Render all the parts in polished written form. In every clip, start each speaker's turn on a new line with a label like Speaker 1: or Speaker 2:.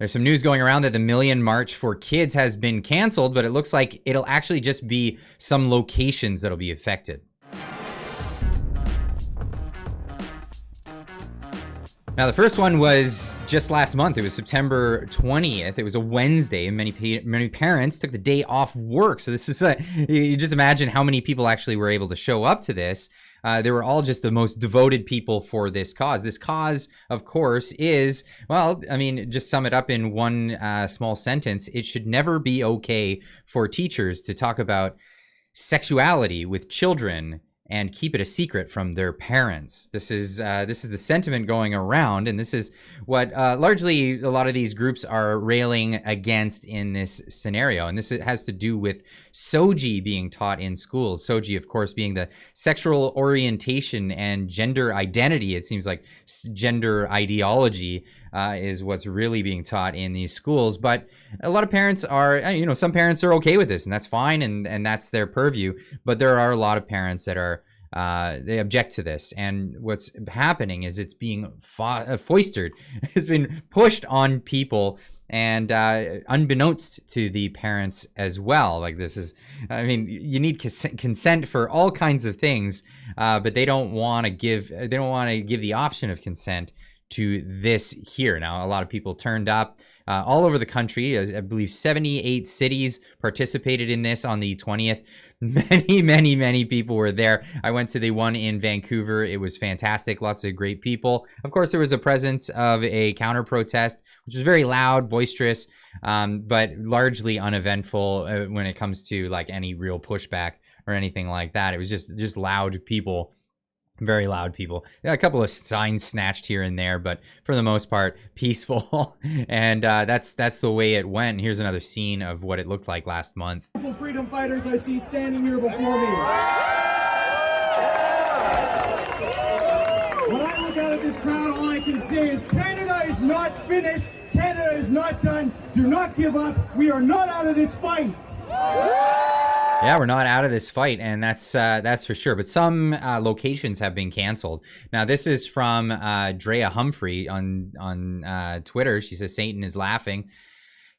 Speaker 1: There's some news going around that the Million March for Kids has been canceled, but it looks like it'll actually just be some locations that'll be affected. Now, the first one was just last month. It was September 20th. It was a Wednesday, and many parents took the day off work. So this is you just imagine how many people actually were able to show up to this. They were all just the most devoted people for this cause. This cause, of course, is, well, I mean, just sum it up in one small sentence. It should never be okay for teachers to talk about sexuality with children and keep it a secret from their parents. This is the sentiment going around, and this is what largely a lot of these groups are railing against in this scenario. And this has to do with SOGI being taught in schools. SOGI, of course, being the sexual orientation and gender identity. It seems like gender ideology is what's really being taught in these schools. But a lot of parents are, some parents are okay with this, and that's fine, and that's their purview. But there are a lot of parents that are they object to this, and what's happening is it's being foisted. It's been pushed on people, and unbeknownst to the parents as well. Like, this is, I mean, you need consent for all kinds of things, but they don't want to give the option of consent to this here. Now, a lot of people turned up all over the country. I believe 78 cities participated in this on the 20th. Many people were there. I went to the one in Vancouver. It was fantastic. Lots of great people. Of course, there was a presence of a counter protest, which was very loud, boisterous, but largely uneventful when it comes to like any real pushback or anything like that. It was just loud people. Very loud people. A couple of signs snatched here and there, but for the most part, peaceful. And that's the way it went. Here's another scene of what it looked like last month.
Speaker 2: Freedom fighters I see standing here before me. When I look out at this crowd, all I can say is Canada is not finished. Canada is not done. Do not give up. We are not out of this fight.
Speaker 1: Yeah, we're not out of this fight, and that's for sure. But some locations have been canceled. Now, this is from Drea Humphrey on Twitter. She says, Satan is laughing.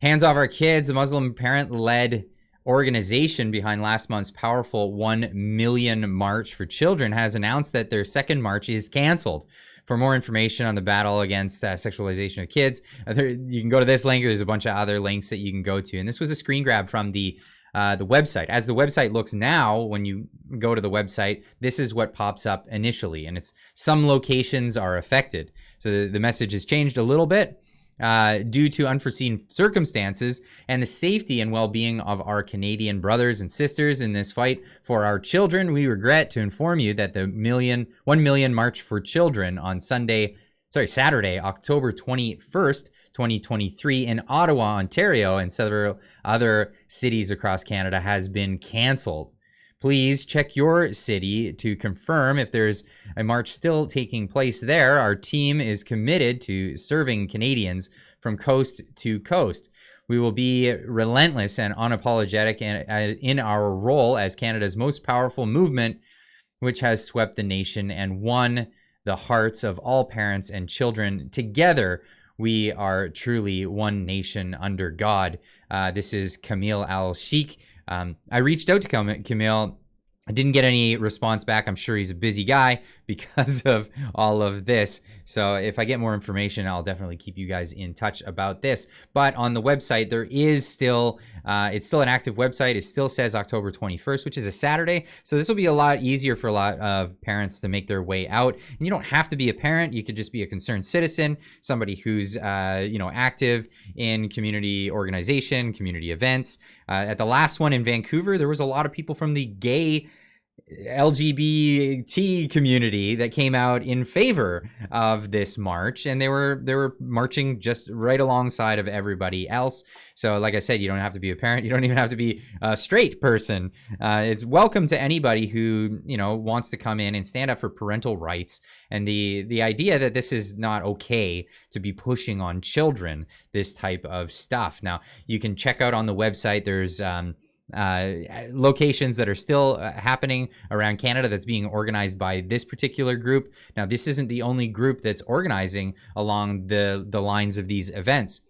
Speaker 1: Hands off our kids. A Muslim parent-led organization behind last month's powerful 1 million March for Children has announced that their second march is canceled. For more information on the battle against sexualization of kids, you can go to this link. There's a bunch of other links that you can go to. And this was a screen grab from the website. As the website looks now, when you go to the website, this is what pops up initially, and it's some locations are affected. So the message has changed a little bit due to unforeseen circumstances and the safety and well-being of our Canadian brothers and sisters in this fight for our children. We regret to inform you that the 1 million March for Children on Saturday, October 21st, 2023 in Ottawa, Ontario, and several other cities across Canada has been canceled. Please check your city to confirm if there's a march still taking place there. Our team is committed to serving Canadians from coast to coast. We will be relentless and unapologetic in our role as Canada's most powerful movement, which has swept the nation and won the hearts of all parents and children. Together, we are truly one nation under God. This is Kamil Al-Sheikh. I reached out to Kamil. I didn't get any response back. I'm sure he's a busy guy because of all of this. So if I get more information, I'll definitely keep you guys in touch about this. But on the website, there is still, it's still an active website. It still says October 21st, which is a Saturday. So this will be a lot easier for a lot of parents to make their way out. And you don't have to be a parent. You could just be a concerned citizen, somebody who's, active in community organization, community events. At the last one in Vancouver, there was a lot of people from the gay LGBT community that came out in favor of this march, and they were marching just right alongside of everybody else. So like I said, you don't have to be a parent, you don't even have to be a straight person. It's welcome to anybody who wants to come in and stand up for parental rights, and the idea that this is not okay to be pushing on children, this type of stuff. Now, you can check out on the website, there's locations that are still happening around Canada that's being organized by this particular group. Now, this isn't the only group that's organizing along the lines of these events.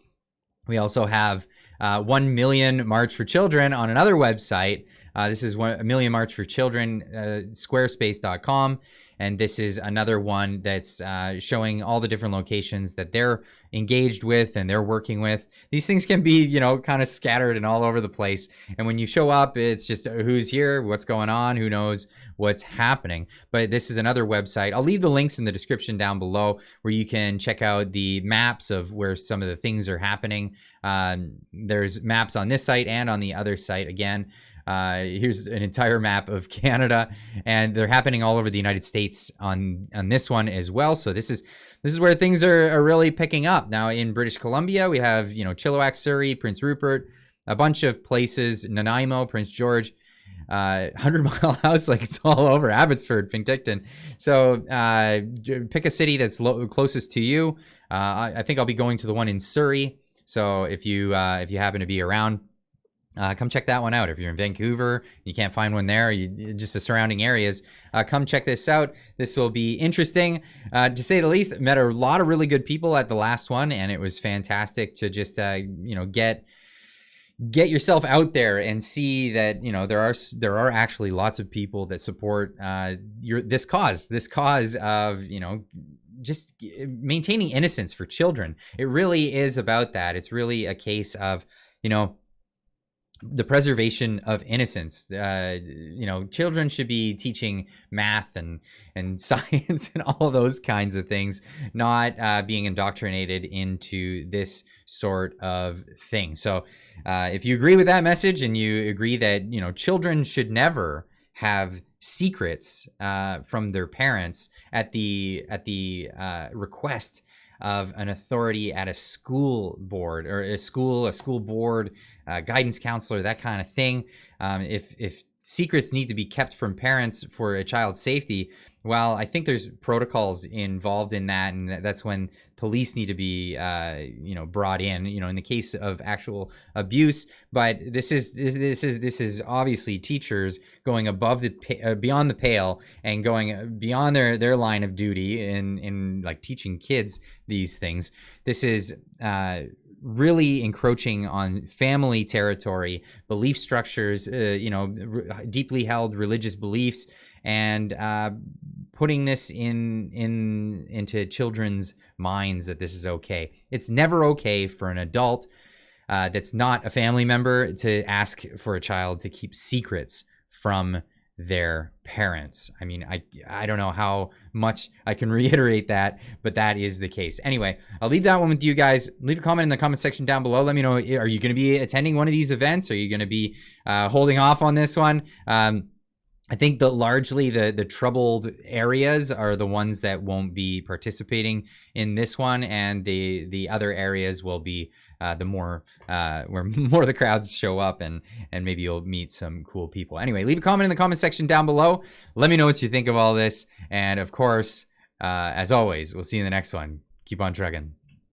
Speaker 1: We also have 1 Million March for Children on another website. This is 1 Million March for Children, squarespace.com. And this is another one that's showing all the different locations that they're engaged with and they're working with. These things can be, you know, kind of scattered and all over the place. And when you show up, it's just who's here, what's going on, who knows what's happening. But this is another website. I'll leave the links in the description down below where you can check out the maps of where some of the things are happening. There's maps on this site and on the other site. Again, here's an entire map of Canada, and they're happening all over the United States on this one as well. So this is where things are really picking up. Now in British Columbia, we have, you know, Chilliwack, Surrey, Prince Rupert, a bunch of places, Nanaimo, Prince George, 100 Mile House, like it's all over, Abbotsford, Penticton. So pick a city that's closest to you. I think I'll be going to the one in Surrey. So if you happen to be around, come check that one out. If you're in Vancouver, you can't find one there, just the surrounding areas, come check this out. This will be interesting, to say the least. Met a lot of really good people at the last one, and it was fantastic to just, you know, get yourself out there and see that, you know, there are actually lots of people that support this cause of, you know, just maintaining innocence for children. It really is about that. It's really a case of, you know, the preservation of innocence. You know, children should be teaching math and science and all those kinds of things, not being indoctrinated into this sort of thing. So if you agree with that message and you agree that, you know, children should never have secrets from their parents at the request of an authority at a school board or a school board, guidance counselor, that kind of thing. If secrets need to be kept from parents for a child's safety, well, I think there's protocols involved in that, and that's when police need to be, you know, brought in, you know, in the case of actual abuse. But this is obviously teachers going above beyond the pale and going beyond their line of duty in like teaching kids these things. This is really encroaching on family territory, belief structures, you know, deeply held religious beliefs, and putting this into children's minds that this is okay. It's never okay for an adult that's not a family member to ask for a child to keep secrets from their parents. I mean, I don't know how much I can reiterate that, but that is the case. Anyway, I'll leave that one with you guys. Leave a comment in the comment section down below. Let me know, are you going to be attending one of these events? Are you going to be holding off on this one? I think that largely the troubled areas are the ones that won't be participating in this one, and the other areas will be the more where more of the crowds show up, and maybe you'll meet some cool people. Anyway, leave a comment in the comment section down below. Let me know what you think of all this, and of course, as always, we'll see you in the next one. Keep on trucking.